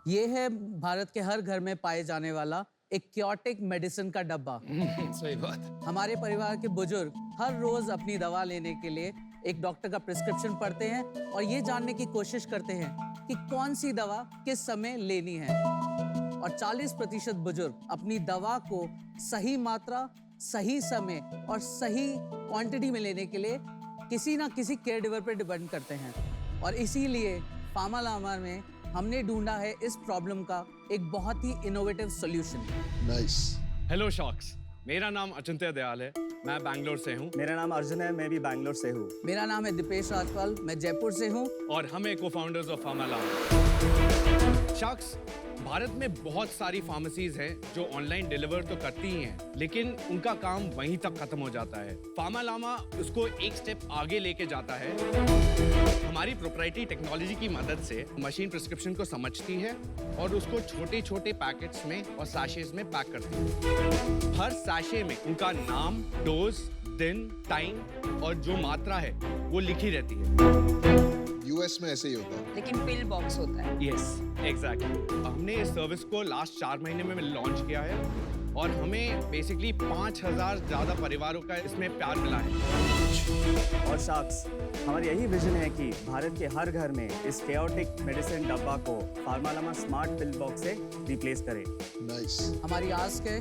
ये है भारत के हर घर में पाए जाने वाला एक क्योटिक मेडिसिन का डब्बा। सही बात। हमारे परिवार के बुजुर्ग हर रोज अपनी दवा लेने के लिए एक डॉक्टर का प्रिस्क्रिप्शन पढ़ते हैं और ये जानने की कोशिश करते हैं कि कौन सी दवा किस समय लेनी है। और 40% बुजुर्ग अपनी दवा को सही मात्रा, सही समय और सही क्वांटिटी में लेने के लिए किसी ना किसी केयर गिवर पर डिपेंड करते हैं। और इसीलिए फार्मालामा में हमने ढूंढा है इस प्रॉब्लम का एक बहुत ही इनोवेटिव सॉल्यूशन। नाइस। हेलो शॉक्स, मेरा नाम अचिंत्य दयाल है, मैं बैंगलोर से हूँ। मेरा नाम अर्जुन है, मैं भी बैंगलोर से हूँ। मेरा नाम है दीपेश राजपाल, मैं जयपुर से हूँ। और हम हैं को-फाउंडर्स ऑफ फार्मालामा। शॉक्स, भारत में बहुत सारी फार्मेसीज हैं जो ऑनलाइन डिलीवर तो करती ही हैं, लेकिन उनका काम वहीं तक खत्म हो जाता है। फार्मालामा उसको एक स्टेप आगे लेके जाता है। हमारी प्रोप्राइटरी टेक्नोलॉजी की मदद से मशीन प्रिस्क्रिप्शन को समझती है और उसको छोटे छोटे पैकेट्स में और सैशेज में पैक करती है। हर सैशे में उनका नाम, डोज, दिन, टाइम और जो मात्रा है वो लिखी रहती है। यूएस में ऐसे ही होता है, लेकिन पिल बॉक्स होता है। Yes, exactly. हमने इस सर्विस को लास्ट 4 महीने में लॉन्च किया है और हमें बेसिकली 5000 ज़्यादा परिवारों का इसमें प्यार मिला है। और शॉक्स, हमारी यही विजन है कि भारत के हर घर में इस केओटिक मेडिसिन डब्बा को फार्मालामा स्मार्ट पिल बॉक्स से रिप्लेस करें। नाइस। हमारी आस्क है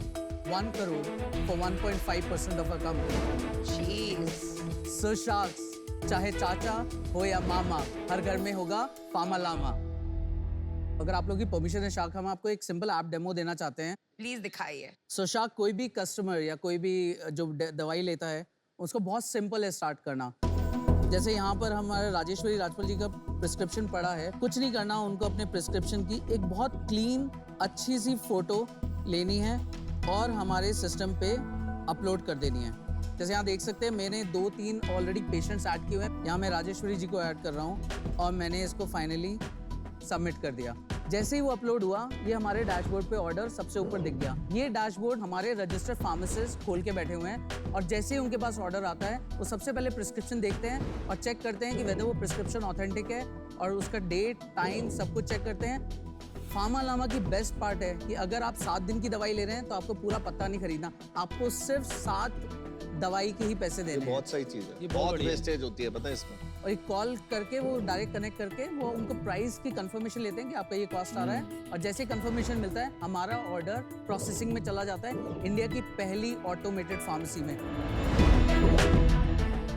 1 crore for 1.5% of our company। Jeez. सो शॉक्स, चाहे चाचा हो या मामा, हर घर में होगा फार्मालामा। अगर आप लोग की परमिशन है शाख, हम आपको एक सिंपल ऐप डेमो देना चाहते हैं। प्लीज दिखाइए। सो शाख, कोई भी कस्टमर या कोई भी जो दवाई लेता है उसको बहुत सिंपल है स्टार्ट करना। जैसे यहाँ पर हमारे राजेश्वरी राजपाल जी का प्रिस्क्रिप्शन पड़ा है, कुछ नहीं करना, उनको अपने प्रिस्क्रिप्शन की एक बहुत क्लीन अच्छी सी फोटो लेनी है और हमारे सिस्टम पे अपलोड कर देनी है। जैसे यहाँ देख सकते हैं मैंने 2-3 ऑलरेडी पेशेंट्स ऐड किए हुए हैं। यहाँ मैं राजेश्वरी जी को ऐड कर रहा हूँ और मैंने इसको फाइनली सबमिट कर दिया। जैसे ही वो अपलोड हुआ, ये हमारे डैशबोर्ड पे ऑर्डर सबसे ऊपर दिख गया। ये डैशबोर्ड हमारे रजिस्टर्ड फार्मासिस्ट खोल के बैठे हुए हैं और जैसे ही उनके पास ऑर्डर आता है वो सबसे पहले प्रिस्क्रिप्शन देखते हैं और चेक करते हैं कि वेदर वो प्रिस्क्रिप्शन ऑथेंटिक है और उसका डेट, टाइम सब कुछ चेक करते हैं। फार्मालामा की बेस्ट पार्ट है कि अगर आप 7 दिन की दवाई ले रहे हैं तो आपको पूरा पत्ता नहीं खरीदना, आपको सिर्फ 7 दवाई के ही पैसे देने हैं। बहुत सही चीज है, बहुत वेस्टेज होती है पता है इसमें। और एक कॉल करके वो डायरेक्ट कनेक्ट करके वो उनको प्राइस की कंफर्मेशन लेते हैं कि आपका ये कॉस्ट आ रहा है और जैसे कंफर्मेशन मिलता है हमारा ऑर्डर प्रोसेसिंग में चला जाता है इंडिया की पहली ऑटोमेटेड फार्मेसी में।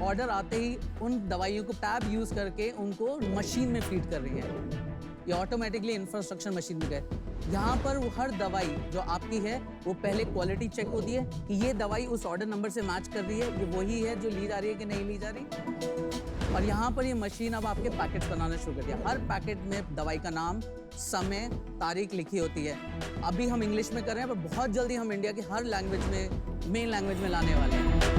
ऑर्डर आते ही उन दवाइयों को टैब यूज करके उनको मशीन में फीड कर रही है। ये ऑटोमेटिकली इंफ्रास्ट्रक्चर मशीन में गए। यहाँ पर वो हर दवाई जो आपकी है वो पहले क्वालिटी चेक होती है कि ये दवाई उस ऑर्डर नंबर से मैच कर रही है, ये वही है जो ली जा रही है कि नहीं ली जा रही। और यहाँ पर ये मशीन अब आपके पैकेट्स बनाना शुरू कर दिया। हर पैकेट में दवाई का नाम, समय, तारीख लिखी होती है। अभी हम इंग्लिश में कर रहे हैं पर बहुत जल्दी हम इंडिया की हर लैंग्वेज में, मेन लैंग्वेज में लाने वाले हैं।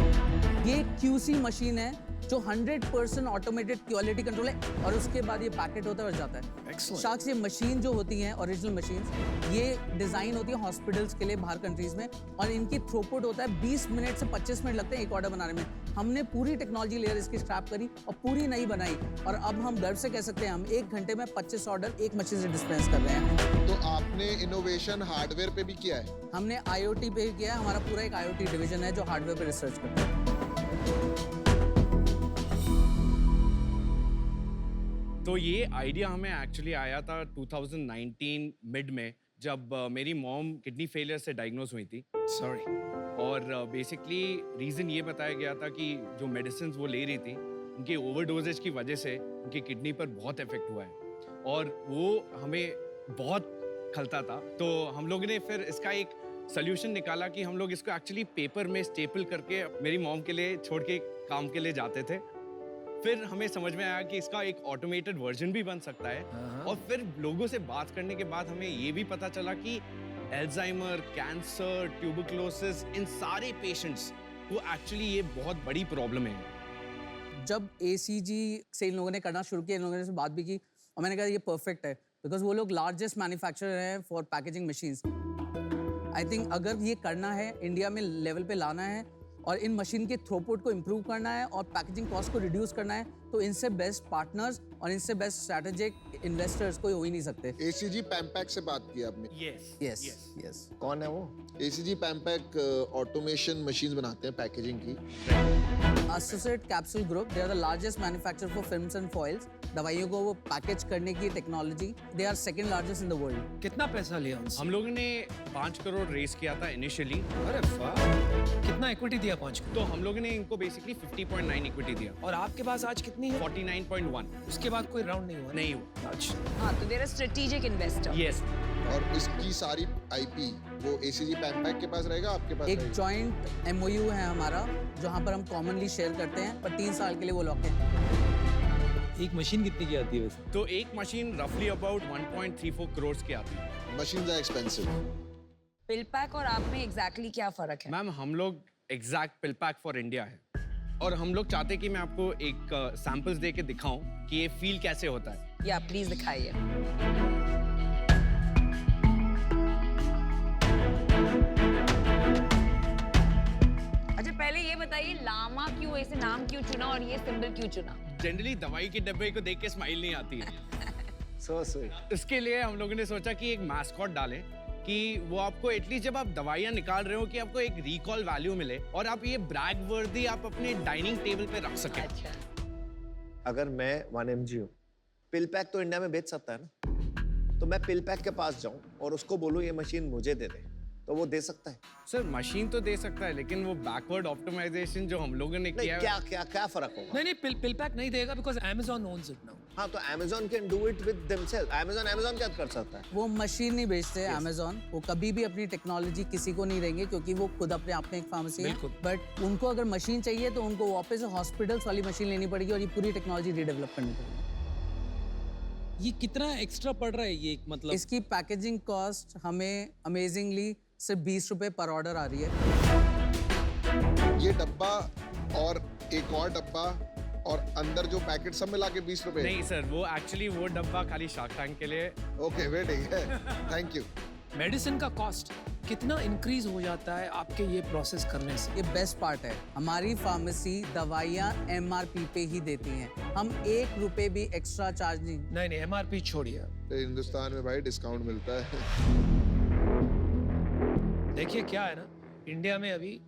ये QC मशीन है जो 100% ऑटोमेटेड क्वालिटी कंट्रोल है और उसके बाद ये पैकेट होता है और जाता है। शाक्स, ये मशीन जो होती हैं ओरिजिनल मशीन, ये डिजाइन होती है हॉस्पिटल्स के लिए बाहर कंट्रीज में और इनकी थ्रूपुट होता है 20 मिनट से 25 मिनट लगते हैं एक ऑर्डर बनाने में। हमने पूरी टेक्नोलॉजी लेयर इसकी स्क्रैप करी और पूरी नई बनाई और अब हम गर्व से कह सकते हैं हम 1 घंटे में 25 ऑर्डर एक मशीन से डिस्पेंस कर रहे हैं। तो आपने इनोवेशन हार्डवेयर पे भी किया है? हमने IoT पे किया है, हमारा पूरा एक IoT डिवीजन है जो हार्डवेयर पे रिसर्च करता है। तो ये आइडिया हमें एक्चुअली आया था 2019 मिड में, जब मेरी मॉम किडनी फेलियर से डायग्नोज हुई थी। सॉरी। और बेसिकली रीज़न ये बताया गया था कि जो मेडिसिन वो ले रही थी उनके ओवरडोजेज की वजह से उनकी किडनी पर बहुत इफेक्ट हुआ है और वो हमें बहुत खलता था। तो हम लोगों ने फिर इसका एक सोल्यूशन निकाला कि हम लोग इसको एक्चुअली पेपर में स्टेपल करके मेरी मॉम के लिए छोड़ के काम के लिए जाते थे। फिर हमें समझ में आया कि इसका एक ऑटोमेटेड वर्जन भी बन सकता है और फिर लोगों से बात करने के बाद हमें ये भी पता चला कि अल्जाइमर, कैंसर, ट्यूबरक्लोसिस, इन सारे पेशेंट्स को एक्चुअली ये बहुत बड़ी प्रॉब्लम है। जब ACG से इन लोगों ने करना शुरू किया, इन लोगों ने बात भी की और मैंने कहा ये परफेक्ट है बिकॉज वो लोग लार्जेस्ट मैन्युफैक्चरर हैं for packaging machines. I think अगर ये करना है, इंडिया में लेवल पे लाना है और इन मशीन के थ्रूपुट को इम्प्रूव करना है और पैकेजिंग कॉस्ट को रिड्यूस करना है, तो इनसे बेस्ट पार्टनर्स और इनसे बेस्ट स्ट्रेटेजिक इन्वेस्टर्स कोई हो ही नहीं सकते। एसीजी पैम्पैक से बात की आपने। Yes yes. कौन है वो? एसीजी पैम्पैक ऑटोमेशन मशीन्स बनाते हैं पैकेजिंग की। Associate capsule group, they are the largest manufacturer for films and foils. दवाइयों को वो पैकेज करने की technology, they are second largest in the world. कितना पैसा लिया उनसे? हम लोगों ने 5 करोड़ रेस किया था इनिशियली। अरे वाह, कितना इक्विटी दिया 5 करोड़? तो हम लोगों ने इनको बेसिकली 50.9 इक्विटी दिया। और आपके पास आज कितनी है? 49.1 उसके बाद कोई राउंड नहीं हुआ? नहीं हुआ। अच्छा, हाँ, तो देयर स्ट्रेटेजिक इन्वेस्टर। यस। और इसकी सारी आईपी वो एसीजी पैम्पैक के पास रहेगा, आपके पास एक रहेगा? जॉइंट एमओयू है हमारा जहाँ पर हम कॉमनली शेयर करते हैं, पर 3 साल के लिए वो लॉक है। एक मशीन कितने की आती है वैसे? तो एक मशीन रफली अबाउट 1.34 करोड़ की आती है। Machines are expensive. Pill pack और आप में एग्जैक्टली क्या फर्क है? मैम हम लोग exact pill pack for India है, और हम लोग चाहते हैं कि मैं आपको एक सैंपल्स दे के दिखाऊं कि ये फील कैसे होता है। या प्लीज दिखाइए। अच्छा, पहले ये बताइए लामा क्यों, ऐसे नाम क्यों चुना और ये सिंबल क्यों चुना? जनरली दवाई के डब्बे को देख के स्माइल नहीं आती है। So sweet. इसके लिए हम लोगों ने सोचा कि एक मैस्कॉट डालें कि वो आपको एटलीस्ट जब आप दवाइयाँ निकाल रहे हो कि आपको एक रिकॉल वैल्यू मिले और आप ये ब्रैग वर्दी आप अपने डाइनिंग टेबल पे रख सकें। अच्छा, अगर मैं 1mg हूँ, पिल पैक तो इंडिया में बेच सकता है ना, तो मैं पिल पैक के पास जाऊँ और उसको बोलूँ ये मशीन मुझे दे दे, तो वो दे सकता है? सर मशीन तो दे सकता है, लेकिन वो बैकवर्ड ऑप्टिमाइजेशन जो हम लोगों ने नहीं, किया क्या क्या क्या फर्क होगा? नहीं पिल पैक नहीं देगा because Amazon owns it now. हाँ, तो Amazon can do it with themselves. Amazon क्या कर सकता है? वो मशीन नहीं बेचते अमेजोन, वो कभी भी अपनी टेक्नोलॉजी किसी को नहीं देंगे क्योंकि वो खुद अपने आप में एक फार्मेसी है। बिल्कुल। बट उनको अगर मशीन चाहिए तो उनको वापस हॉस्पिटल्स वाली मशीन लेनी पड़ेगी और ये पूरी टेक्नोलॉजी रीडेवलप करनी पड़ेगी। ये कितना एक्स्ट्रा पड़ रहा है ये मतलब? इसकी पैकेजिंग कॉस्ट हमें अमेजिंगली सिर्फ 20 रुपए पर ऑर्डर आ रही है। ये डब्बा और एक और डब्बा और अंदर जो पैकेट सब मिला के 20 रुपए? नहीं सर, वो एक्चुअली वो डब्बा खाली शार्क टैंक के लिए। ओके, वे ठीक है, थैंक यू। मेडिसिन का कॉस्ट कितना इंक्रीज हो जाता है आपके ये प्रोसेस करने से? ये बेस्ट पार्ट है, हमारी फार्मेसी दवाइयाँ MRP पे ही देती हैं, हम 1 रुपए भी एक्स्ट्रा चार्ज नहीं। MRP छोड़िए। हिंदुस्तान में भाई डिस्काउंट मिलता है। देखिए क्या है ना, इंडिया में अभी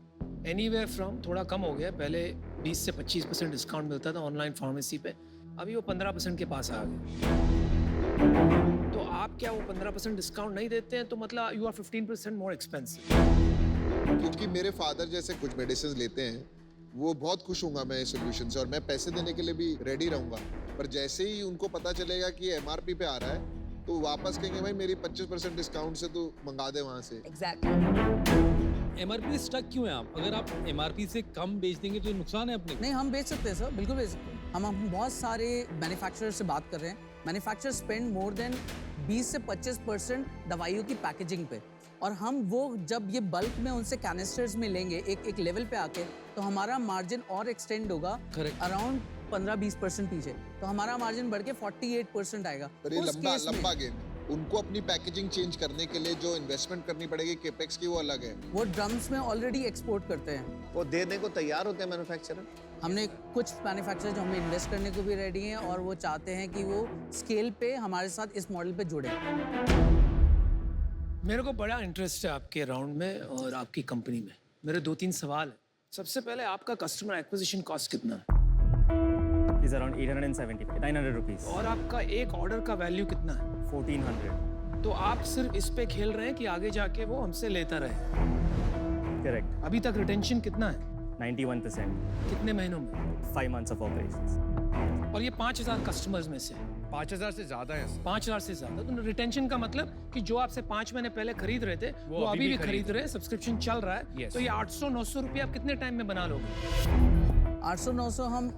एनीवेयर फ्रॉम थोड़ा कम हो गया, पहले 20 से 25% डिस्काउंट मिलता था ऑनलाइन फार्मेसी पे, अभी वो 15% के पास आ गया। तो आप क्या वो 15% डिस्काउंट नहीं देते हैं, तो मतलब यू आर 15% मोर एक्सपेंसिव। क्योंकि मेरे फादर जैसे कुछ मेडिसिन लेते हैं, वो बहुत खुश होऊंगा मैं इस सोल्यूशन से, और मैं पैसे देने के लिए भी रेडी रहूंगा। पर जैसे ही उनको पता चलेगा कि ये MRP पे आ रहा है, तो वापस कहेंगे भाई मेरी 25% डिस्काउंट से तो मंगा दे वहां से। एग्जैक्टली। MRP स्टक क्यों है आप? अगर आप MRP से कम बेच देंगे तो नुकसान है अपने को? नहीं, हम बेच सकते हैं सर, बिल्कुल बेच सकते हैं। हम बहुत सारे मैन्युफैक्चरर से बात कर रहे हैं। मैन्युफैक्चरर स्पेंड मोर देन 20 से 25% दवाइयों की पैकेजिंग पे, और हम वो जब ये बल्क में उनसे कैनिस्टर्स में लेंगे एक लेवल पे आके, तो हमारा मार्जिन और एक्सटेंड होगा अराउंड 15-20% पीछे, तो हमारा मार्जिन बढ़ के 48% आएगा। पर ये उस लंबा केस में लंबा गेम है। उनको अपनी पैकेजिंग चेंज करने के लिए जो इन्वेस्टमेंट करनी पड़ेगी केपेक्स की, वो अलग है। वो ड्रम्स में ऑलरेडी एक्सपोर्ट करते हैं। वो देने को तैयार होते हैं मैन्युफैक्चरर। हमने कुछ मैन्युफैक्चरर जो हमें इन्वेस्ट करने को भी रेडी हैं, और वो चाहते हैं कि वो स्केल पे हमारे साथ इस मॉडल पे जुड़े। मेरे को बड़ा इंटरेस्ट है आपके राउंड में और आपकी कंपनी में। मेरे 2-3 सवाल है। सबसे पहले आपका कस्टमर एक्विजिशन कॉस्ट कितना है? Is around 900 rupees. और आपका एक ऑर्डर का वैल्यू कितना है? 1400. तो आप सिर्फ इस पे खेल रहे हैं कि आगे जाके वो हमसे लेता रहे? Correct. अभी तक रिटेंशन कितना है? 91%. कितने महीनों में? 5 months of operations. और ये 5000 कस्टमर्स में से 5000 से ज्यादा है सर। 5000 से ज्यादा। तो रिटेंशन का मतलब कि जो आपसे 5 महीने पहले खरीद रहे थे वो अभी भी खरीद रहे हैं, सब्सक्रिप्शन चल रहा है। Yes. तो ये 800-900 रुपये आप कितने टाइम में बना लोगे? 800-900 हम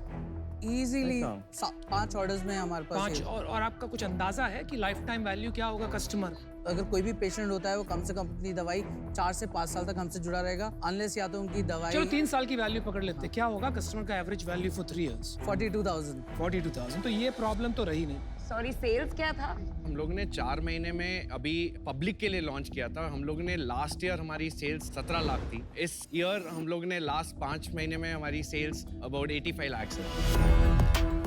इजीली ऐसा? 5 ऑर्डर्स में हमारे पास 5 है। और आपका कुछ अंदाजा है कि लाइफ टाइम वैल्यू क्या होगा कस्टमर? अगर कोई भी पेशेंट होता है वो कम से कम अपनी दवाई 4 से 5 साल तक हमसे जुड़ा रहेगा, अनलेस या तो उनकी दवाई। चलो 3 साल की वैल्यू पकड़ लेते हैं। क्या होगा कस्टमर का एवरेज वैल्यू फॉर 3 इयर्स? 42,000। 42,000। तो ये प्रॉब्लम तो रही नहीं। सॉरी, सेल्स क्या था? हम लोगों ने 4 महीने में अभी पब्लिक के लिए लॉन्च किया था। हम लोगों ने लास्ट ईयर हमारी सेल्स 17 लाख थी। इस ईयर हम लोगों ने लास्ट 5 महीने में हमारी सेल्स अबाउट 85 लाख है।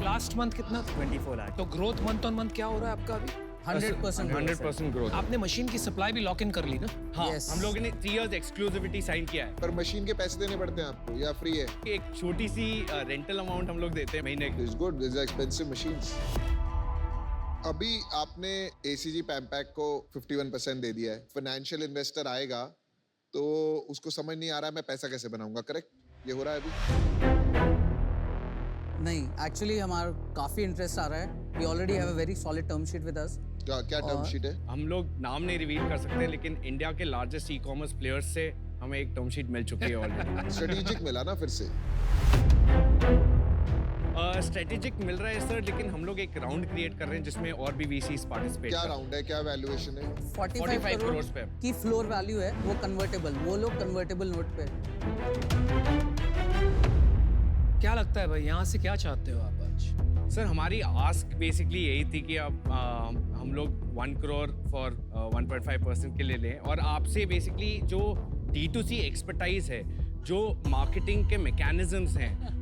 लास्ट मंथ कितना था? 24 लाख तो ग्रोथ मंथ ऑन मंथ क्या हो रहा है आपका अभी? 100% 100% ग्रोथ। आपने मशीन की सप्लाई भी लॉक इन कर ली ना? हाँ, Yes. हम लोगों ने 3 इयर्स एक्सक्लूसिविटी साइन किया है। पर मशीन के पैसे देने पड़ते हैं आपको या फ्री है? एक छोटी सी रेंटल अमाउंट हम लोग देते हैं महीने की। It's good, this expensive machines. अभी आपने ACG पैम्पैक को 51% दे दिया है। फाइनेंशियल इन्वेस्टर आएगा तो उसको समझ नहीं आ रहा है मैं पैसा कैसे बनाऊंगा, करेक्ट? ये हो रहा है अभी? नहीं, एक्चुअली हमारा काफी इंटरेस्ट आ रहा है. We already have a very solid term sheet with us. क्या क्या टर्म और- शीट है? हम लोग नाम नहीं रिवील कर सकते लेकिन इंडिया के लार्जेस्ट ई कॉमर्स प्लेयर्स से हमें एक टर्म शीट मिल चुकी है ऑलरेडी। स्ट्रेटेजिक मिला ना फिर से? स्ट्रेटेजिक मिल रहा है सर, लेकिन हम लोग एक राउंड क्रिएट कर रहे हैं जिसमें और भी VCs पार्टिसिपेट क्या राउंड है, क्या वैल्यूएशन है? 45 करोड़ पे। की फ्लोर वैल्यू है, वो कन्वर्टेबल, वो लोग कन्वर्टेबल नोट पे. क्या लगता है भाई, यहाँ से क्या चाहते हो आप आज? सर हमारी आस्क बेसिकली यही थी कि अब हम लोग 1 करोड़ फॉर 1.5% के लिए लें और आपसे बेसिकली जो D2C एक्सपर्टाइज है, जो मार्केटिंग के मैकेनिज्म्स हैं,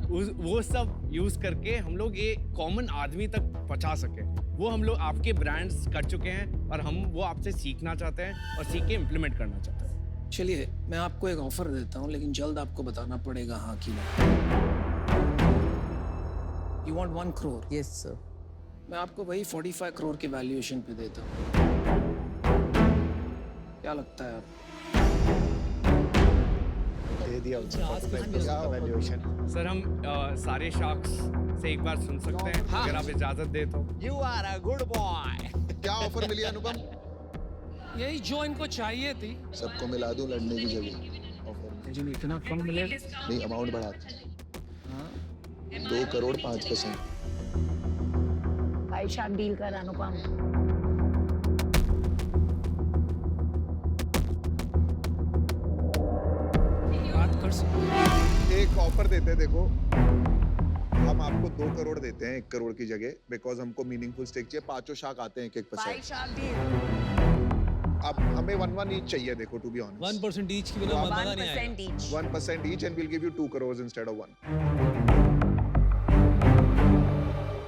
वो सब यूज़ करके हम लोग ये कॉमन आदमी तक पहुंचा सके। वो हम लोग आपके ब्रांड्स कर चुके हैं और हम वो आपसे सीखना चाहते हैं और सीख के इम्प्लीमेंट करना चाहते हैं। चलिए, मैं आपको एक ऑफर देता हूँ, लेकिन जल्द आपको बताना पड़ेगा हाँ कि नहीं। You want 1 crore? Yes sir. मैं आपको वही 45 करोड़ के वैल्यूएशन पे देता हूँ। क्या लगता है आप? दे दिया उसने 45% का वैल्यूएशन। सर हम सारे शार्क्स से एक बार सुन सकते हैं अगर आप इजाज़त दे तो। You are a good boy. क्या ऑफर मिली अनुपम? यही जो इनको चाहिए थी। सबको मिला दूं लड़ने की जगह ऑफर? मुझे इतना कम मिलेगा? नहीं, अमाउंट बढ़ा दो। 2 करोड़ 5%। भाई शार्क डील कर अनुपम। बात कर सकते हैं। एक ऑफर देते हैं, देखो हम आपको 2 करोड़ देते हैं 1 करोड़ की जगह, बिकॉज हमको मीनिंगफुल स्टेक चाहिए। 5 शार्क आते हैं 1-1%। भाई शार्क डील। अब हमें 1-1 ईच चाहिए, देखो टू बी ऑनेस्ट। 1% ईच की बिना मजा नहीं आएगा. 1% each. 1% each and we'll give you 2 crores instead of 1.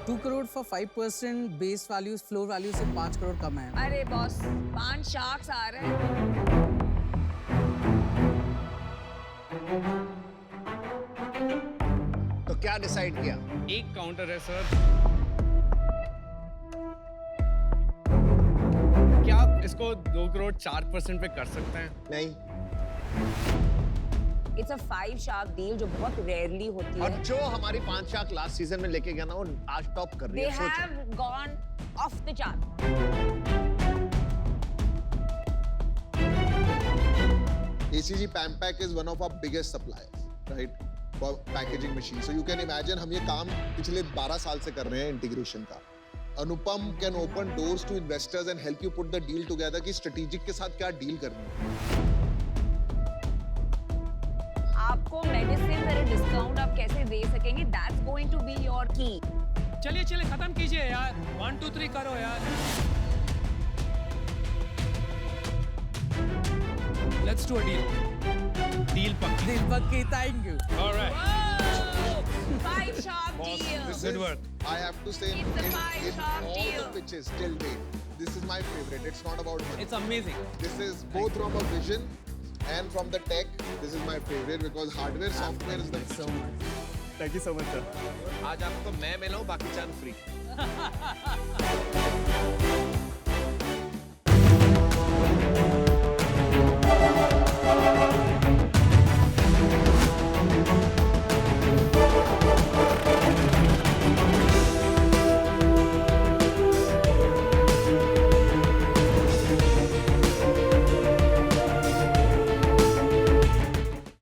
2 crore for 5% base value, floor value से 5 करोड़ कम है. अरे बॉस, 5 शार्क्स आ रहे हैं। तो क्या डिसाइड किया? एक काउंटर है सर। क्या आप इसको 2 करोड़ 4% पे कर सकते हैं? नहीं। इट्स अ 5 शार्क डील जो बहुत रेयरली होती और है। जो हमारी 5 शार्क लास्ट सीजन में लेके गया ना, वो आज टॉप कर रही दे है। सोचो। Have gone of the chart. ACG Pampac is one of our biggest suppliers, right? For packaging machines. So you can imagine हम ये काम पिछले 12 साल से कर रहे हैं इंटीग्रेशन का. अनुपम can open doors to investors and help you put the deal together कि strategic के साथ क्या डील करनी है. आपको मेडिसिन पर डिस्काउंट आप कैसे दे सकेंगे? That's going to be your key. चलिए चलिए, खत्म कीजिए यार। 1 2 3 करो यार। Let's do a deal. Deal पक्की। दिल पक्की, thank you. Alright. 5 shark deal. This Good is- work. I have to say It's a in 5-star all deal. the pitches till date, this is my favorite. It's not about money. It's amazing. This is both from a vision and from the tech. This is my favorite because hardware, software is the So much. Thank you so much sir. आज आपको मैं मिला हूँ, बाकी चांद free.